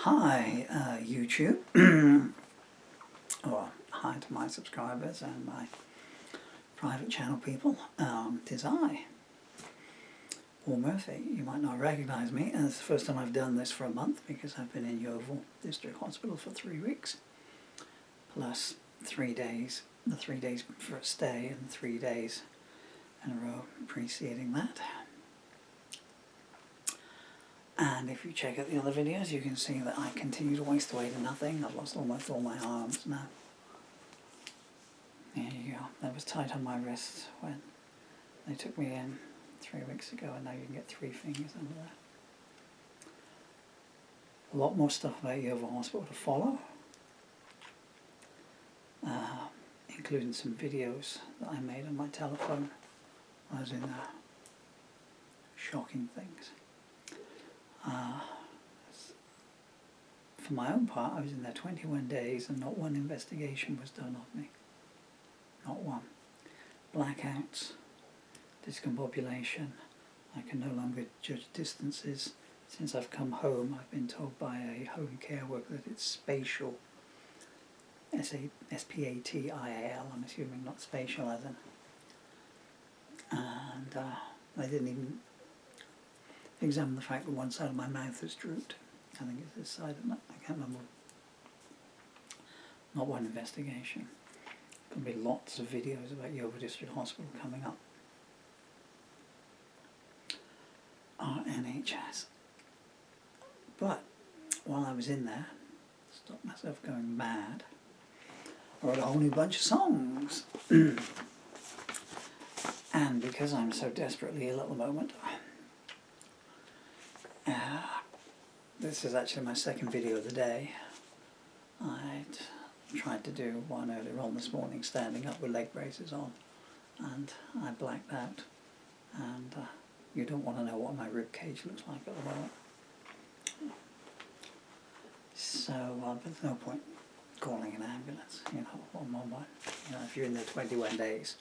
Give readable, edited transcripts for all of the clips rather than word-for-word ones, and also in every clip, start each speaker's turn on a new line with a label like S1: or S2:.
S1: Hi, YouTube, or hi to my subscribers and my private channel people. Tis I, Paul Murphy. You might not recognise me, as the first time I've done this for a month because I've been in Yeovil District Hospital for 3 weeks, plus 3 days, the 3 days for a stay and 3 days in a row preceding that. And if you check out the other videos, you can see that I continue to waste away to nothing. I've lost almost all my arms now. There you go. That was tight on my wrists when they took me in 3 weeks ago, and now you can get 3 fingers under there. A lot more stuff about Yeovil Hospital to follow, including some videos that I made on my telephone when I was in there. Shocking things. For my own part, I was in there 21 days and not one investigation was done of me. Not one. Blackouts, discombobulation. I can no longer judge distances. Since I've come home, I've been told by a home care worker that it's spatial. S-P-A-T-I-A-L, I'm assuming, not spatial as in. And I didn't even examine the fact that one side of my mouth has drooped. I think it's this side, I can't remember. Not one investigation. There'll be lots of videos about Yeovil District Hospital coming up. Our NHS. But while I was in there, stopped myself going mad, I wrote a whole new bunch of songs. And because I'm so desperately ill at the moment, this is actually my second video of the day. I'd tried to do one earlier on this morning, standing up with leg braces on, and I blacked out. And you don't want to know what my rib cage looks like at the moment. So there's no point calling an ambulance, you know, if you're in there 21 days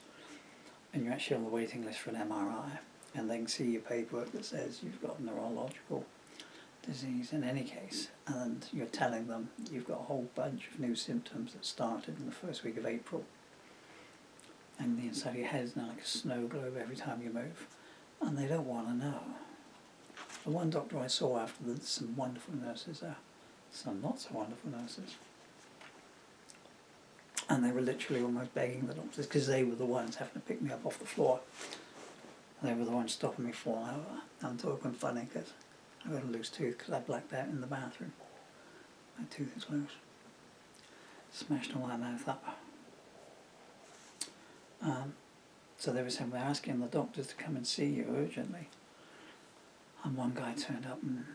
S1: and you're actually on the waiting list for an MRI, and they can see your paperwork that says you've got neurological disease in any case, and you're telling them you've got a whole bunch of new symptoms that started in the first week of April, and the inside of your head is now like a snow globe every time you move, and they don't want to know. The one doctor I saw after, there's some wonderful nurses there, some not so wonderful nurses, and they were literally almost begging the doctors, because they were the ones having to pick me up off the floor. They were the ones stopping me falling over. I'm talking funny because I got a loose tooth because I blacked out in the bathroom. My tooth is loose. Smashed all my mouth up. So they were saying, we're asking the doctors to come and see you urgently. And one guy turned up, and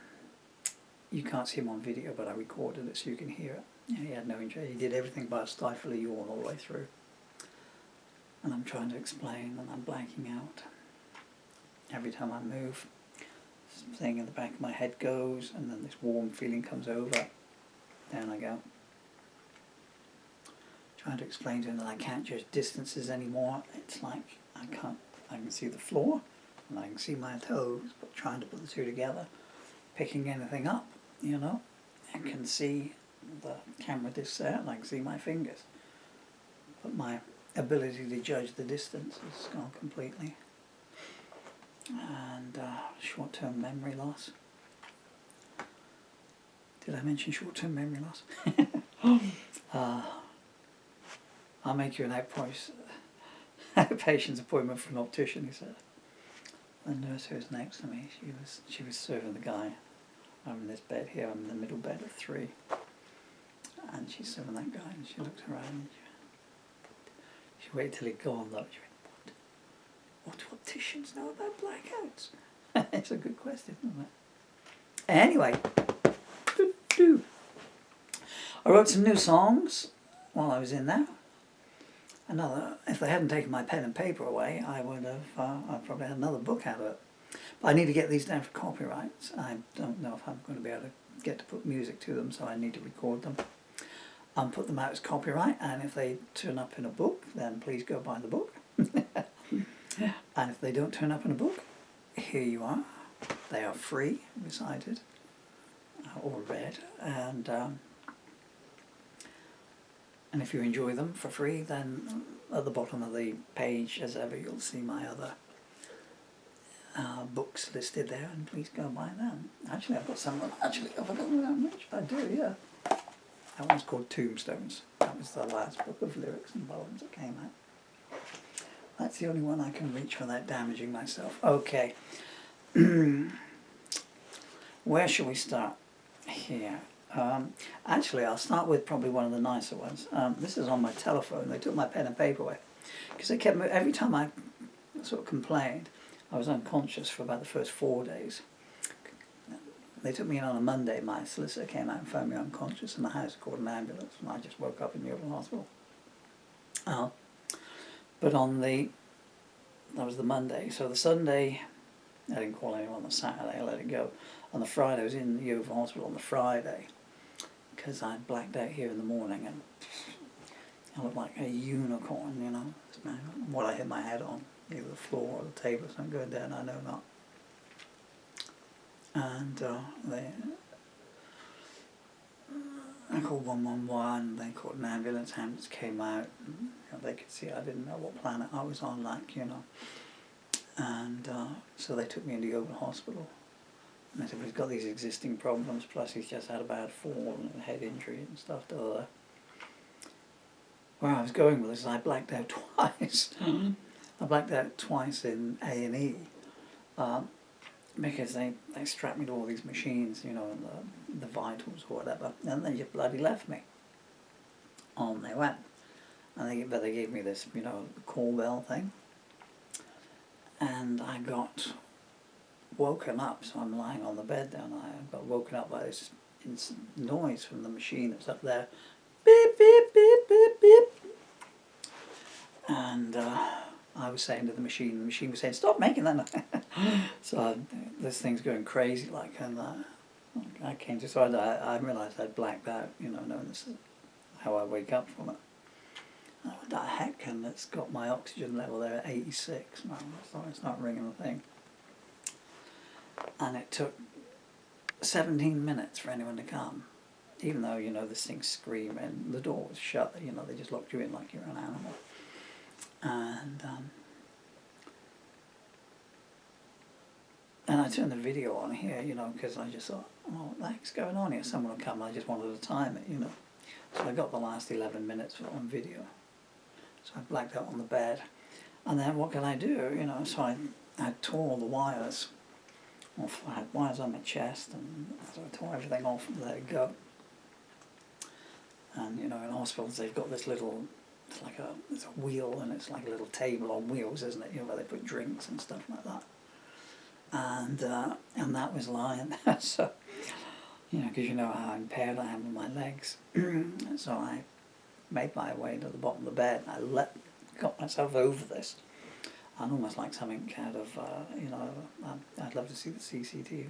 S1: you can't see him on video, but I recorded it so you can hear it. Yeah, he had no injury. He did everything but stifle a yawn all the way through. And I'm trying to explain, and I'm blanking out. Every time I move, something in the back of my head goes, and then this warm feeling comes over. Down I go. Trying to explain to him that I can't judge distances anymore. It's like I can see the floor, and I can see my toes, but trying to put the two together, picking anything up, you know. I can see the camera disc there, and I can see my fingers. But my ability to judge the distance has gone completely. And short-term memory loss. Did I mention short-term memory loss? I'll make you an outpatient's appointment for an optician, he said. The nurse who was next to me, she was serving the guy. I'm in this bed here, I'm in the middle bed of 3. And she's serving that guy, and she looked around, and she waited till he'd gone, though. She went, what do opticians know about blackouts? It's a good question, isn't it? Anyway, I wrote some new songs while I was in there. If they hadn't taken my pen and paper away, I would have, I'd probably had another book out of it. But I need to get these down for copyrights. I don't know if I'm going to be able to get to put music to them, so I need to record them. Put them out as copyright, and if they turn up in a book, then please go buy the book. And if they don't turn up in a book, here you are. They are free, recited. or read, and if you enjoy them for free, then at the bottom of the page, as ever, you'll see my other books listed there, and please go buy them. Actually, I've got some of them. Actually, I've forgotten how much. I do, yeah. That one's called Tombstones. That was the last book of lyrics and poems that came out. That's the only one I can reach without damaging myself. Okay. Where shall we start? Here. Actually, I'll start with probably one of the nicer ones. This is on my telephone. They took my pen and paper away because they kept every time I sort of complained, I was unconscious for about the first 4 days. They took me in on a Monday. My solicitor came out and found me unconscious in the house, called an ambulance, and I just woke up in Yeovil Hospital. But that was the Monday. So the Sunday, I didn't call anyone. On the Saturday, I let it go. On the Friday, I was in the Yeovil Hospital on the Friday because I blacked out here in the morning and I looked like a unicorn, you know. What I hit my head on, either the floor or the table, so I'm going down, I know not. And I called 111, they called an ambulance came out, and, you know, they could see I didn't know what planet I was on, like, you know. And so they took me into Yeovil Hospital. And they said, well, he's got these existing problems, plus he's just had a bad fall and a head injury and stuff. Where I was going with this is I blacked out twice. I blacked out twice in A&E because they strapped me to all these machines, you know, the vitals or whatever, and they just bloody left me. On they went. And they gave me this, you know, call bell thing. And I got woken up, so I'm lying on the bed there, and I got woken up by this noise from the machine that's up there. Beep, beep, beep, beep, beep. And I was saying to the machine was saying, stop making that noise. So this thing's going crazy, like, and I came to, so I realised I'd blacked out, you know, knowing this is how I wake up from it. What the heck, and it's got my oxygen level there at 86. No, it's not ringing a thing. And it took 17 minutes for anyone to come, even though, you know, this thing's screaming. The door was shut, you know, they just locked you in like you're an animal. And I turned the video on here, you know, because I just thought, oh, what the heck's going on here? Someone will come, I just wanted to time it, you know. So I got the last 11 minutes on video. So I blacked out on the bed. And then what can I do, you know? So I tore all the wires off. I had wires on my chest, and so I tore everything off and let it go. And, you know, in hospitals they've got this little, it's a wheel, and it's like a little table on wheels, isn't it? You know, where they put drinks and stuff like that. And that was lying there. So, you know, because you know how impaired I am with my legs. So I made my way to the bottom of the bed, and I got myself over this. And almost like something out of, you know, I'd love to see the CCTV.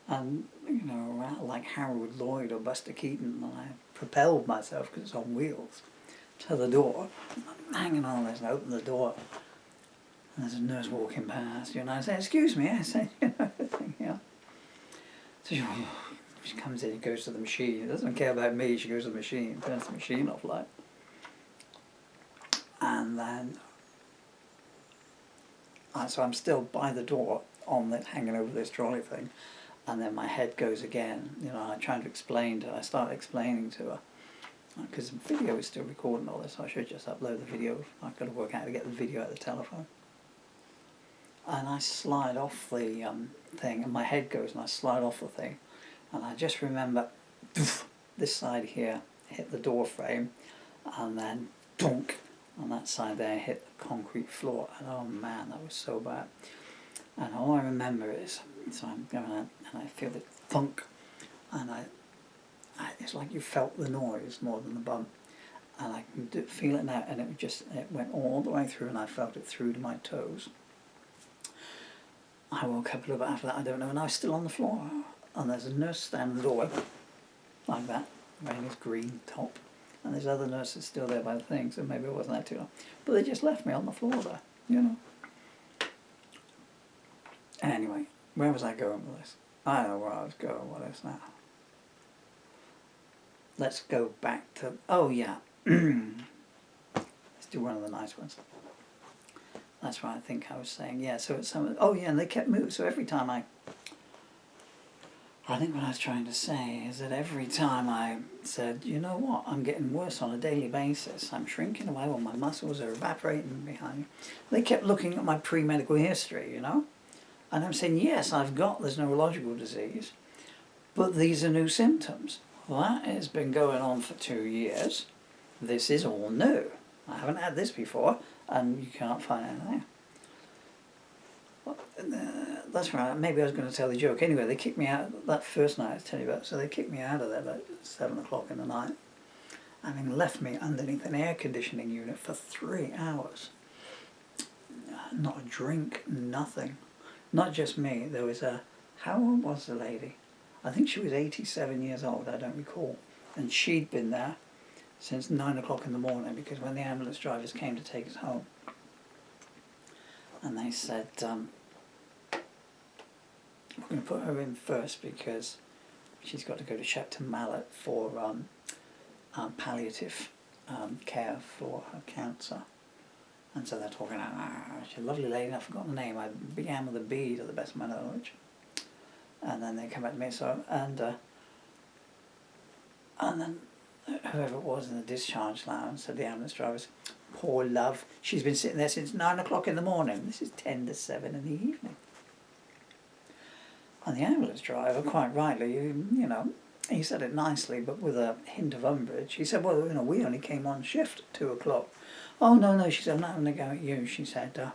S1: And, you know, like Harold Lloyd or Buster Keaton, and I propelled myself, because it's on wheels, to the door. I'm hanging on this, and I open the door, and there's a nurse walking past, you know, I say, excuse me, I say, you know, yeah. So she comes in, goes to the machine, she doesn't care about me, she goes to the machine, turns the machine off, like. And then, so I'm still by the door, on it, hanging over this trolley thing, and then my head goes again, you know, I try to explain to her, I start explaining to her, because the video is still recording all this, so I should just upload the video. I've got to work out how to get the video out of the telephone. And I slide off the thing, and my head goes, and I slide off the thing, and I just remember, this side here hit the door frame, and then dunk, on that side there hit the concrete floor, and oh man, that was so bad. And all I remember is, so I'm going out, and I feel the thunk, and it's like you felt the noise more than the bump, and I can feel it now, and it went all the way through, and I felt it through to my toes. I woke up a little bit after that, I don't know, and I was still on the floor, and there's a nurse standing in the doorway, like that, wearing his green top, and there's other nurses still there by the thing, so maybe it wasn't that too long, but they just left me on the floor there, you know. Anyway, where was I going with this? I don't know where I was going with this now. Let's go back to, oh yeah. Let's do one of the nice ones. That's what I think I was saying. Yeah, so it's some, oh yeah, and they kept moving. So every time I think what I was trying to say is that every time I said, you know what, I'm getting worse on a daily basis, I'm shrinking away, or my muscles are evaporating behind me, they kept looking at my pre-medical history, you know, and I'm saying, yes, I've got this neurological disease, but these are new symptoms. Well, that has been going on for 2 years. This is all new. I haven't had this before, and you can't find anything. That's right, maybe I was going to tell the joke. Anyway, they kicked me out that first night I was telling you about, so they kicked me out of there about 7 o'clock in the night, having left me underneath an air conditioning unit for 3 hours. Not a drink, nothing. Not just me, there was how old was the lady? I think she was 87 years old, I don't recall. And she'd been there since 9 o'clock in the morning, because when the ambulance drivers came to take us home, and they said, we're going to put her in first because she's got to go to Shepton Mallet for palliative care for her cancer. And so they're talking, she's a lovely lady, I've forgotten the name, I began with a B to the best of my knowledge. And then they come back to me, so, and then whoever it was in the discharge lounge said, the ambulance drivers, poor love, she's been sitting there since 9 o'clock in the morning. This is 10 to 7 in the evening. And the ambulance driver, quite rightly, you know, he said it nicely, but with a hint of umbrage. He said, well, you know, we only came on shift at 2 o'clock. Oh, no, she said, I'm not having a go at you. She said,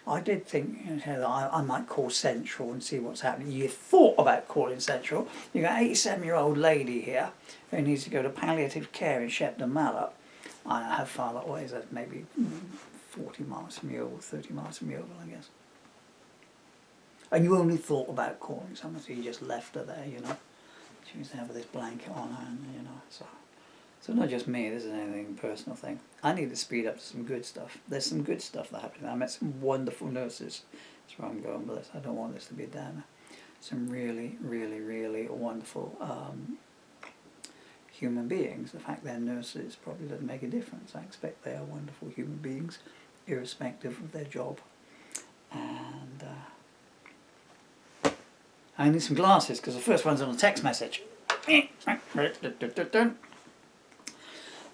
S1: I did think, you know, that I might call Central and see what's happening. You thought about calling Central. You've got an 87-year-old lady here who needs to go to palliative care in Shepton Mallet. I don't know how far that way is. That's maybe 40 miles from Yeovil, 30 miles from Yeovil, I guess. And you only thought about calling someone, so you just left her there, you know. She was there with this blanket on her, and, you know, so not just me, this is anything personal thing. I need to speed up to some good stuff. There's some good stuff that happened. I met some wonderful nurses. That's where I'm going with this. I don't want this to be a downer. Some really, really, really wonderful human beings. The fact they're nurses probably doesn't make a difference. I expect they are wonderful human beings, irrespective of their job. And I need some glasses because the first one's on a text message.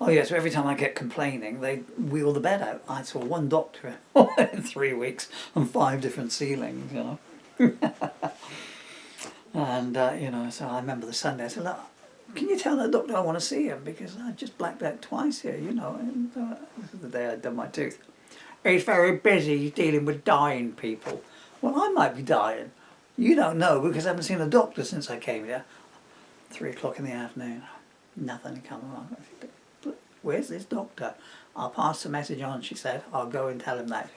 S1: Oh yeah, so every time I get complaining, they wheel the bed out. I saw one doctor in 3 weeks on 5 different ceilings, you know. And, you know, so I remember the Sunday, I said, look, can you tell that doctor I want to see him? Because I just blacked out twice here, you know. And this is the day I'd done my tooth. He's very busy, he's dealing with dying people. Well, I might be dying. You don't know because I haven't seen a doctor since I came here. 3 o'clock in the afternoon, nothing to come along. Where's this doctor? I'll pass the message on, she said. I'll go and tell him that.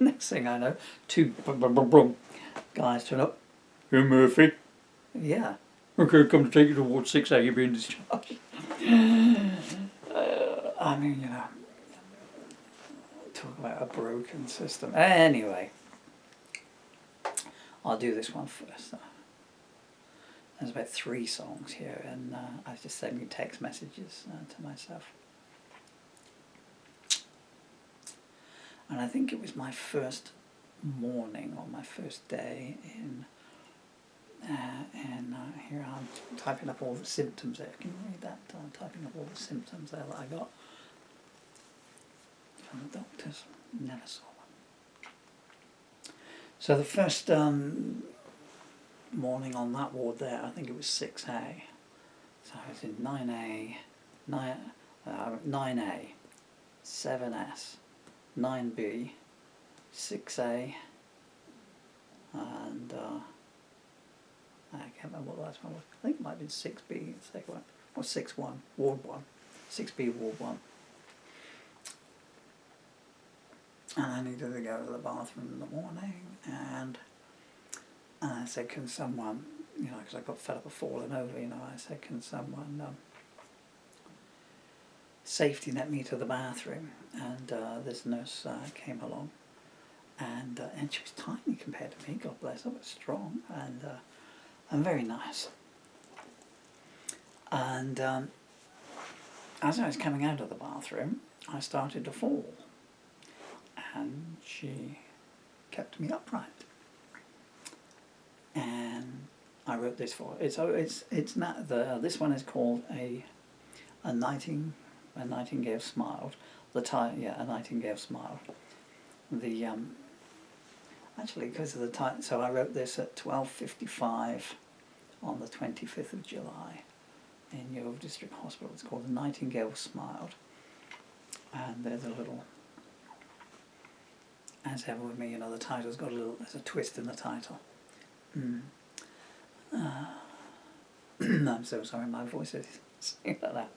S1: Next thing I know, 2 guys turn up. Hey Murphy. Yeah. Okay, come to take you towards 6A, you're being discharged. I mean, you know, talk about a broken system. Anyway, I'll do this one first. There's about 3 songs here, and I was just sending text messages to myself. And I think it was my first morning or my first day in here I'm typing up all the symptoms there. Can you read that? I'm typing up all the symptoms there that I got from the doctors. Never saw them. So the first morning on that ward there, I think it was 6A. So I was in 9A, 9A, 7S, 9B, 6A, and I can't remember what the last one was. I think it might have been 6B, the second one, or 6-1, Ward 1, 6B, Ward 1. And I needed to go to the bathroom in the morning, and I said, can someone, you know, because I got fed up of falling over, you know, I said, can someone safety net me to the bathroom? And this nurse came along, and she was tiny compared to me, God bless her, but strong and very nice. And as I was coming out of the bathroom, I started to fall, and she kept me upright. And I wrote this for it. It's not this one is called a Nightingale Smiled. The title, yeah, A Nightingale Smiled. The actually, because of the time, so I wrote this at 12:55 on the 25th of July in Yeovil District Hospital. It's called A Nightingale Smiled, and there's a little, as ever with me, you know, the title's got there's a twist in the title. I'm so sorry, my voice is singing like that.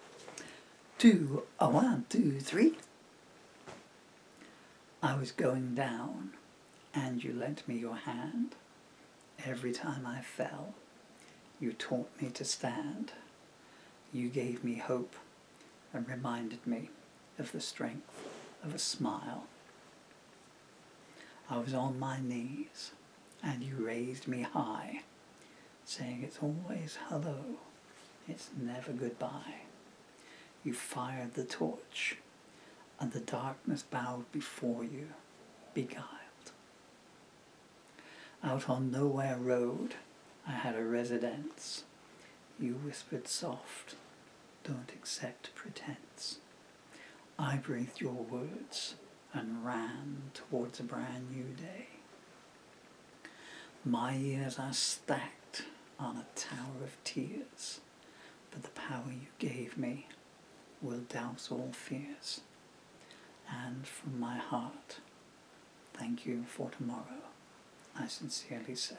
S1: 1, 2, 3. I was going down, and you lent me your hand. Every time I fell, you taught me to stand. You gave me hope and reminded me of the strength of a smile. I was on my knees, and you raised me high, saying it's always hello, it's never goodbye. You fired the torch, and the darkness bowed before you, beguiled. Out on Nowhere Road, I had a residence. You whispered soft, don't accept pretense. I breathed your words and ran towards a brand new day. My years are stacked on a tower of tears, but the power you gave me will douse all fears. And from my heart, thank you for tomorrow, I sincerely say.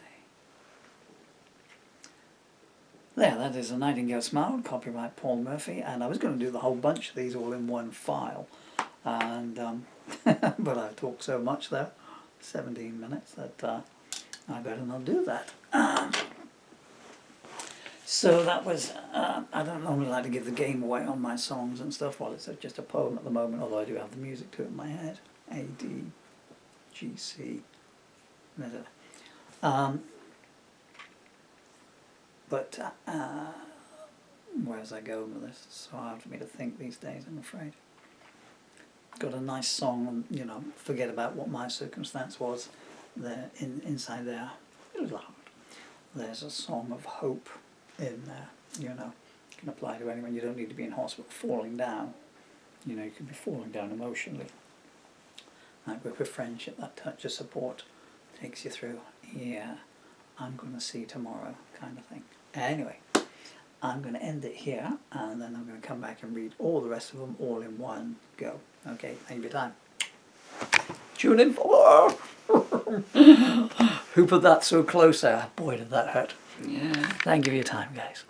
S1: There, that is A Nightingale Smiled, copyright Paul Murphy, and I was going to do the whole bunch of these all in one file, and but I've talked so much there, 17 minutes, that I better not do that. So that was, I don't normally like to give the game away on my songs and stuff while it's just a poem at the moment, although I do have the music to it in my head. A, D, G, C. But where's I going with this? It's so hard for me to think these days, I'm afraid. Got a nice song, you know, forget about what my circumstance was there inside there. It was hard. There's a song of hope in there, you know. It can apply to anyone. You don't need to be in hospital falling down. You know, you could be falling down emotionally. That grip of friendship, that touch of support takes you through. Yeah, I'm going to see tomorrow kind of thing. Anyway, I'm going to end it here, and then I'm going to come back and read all the rest of them all in one go. Okay, thank you for your time. Tune in for... Who put that so close there? Boy, did that hurt. Yeah. Thank you for your time, guys.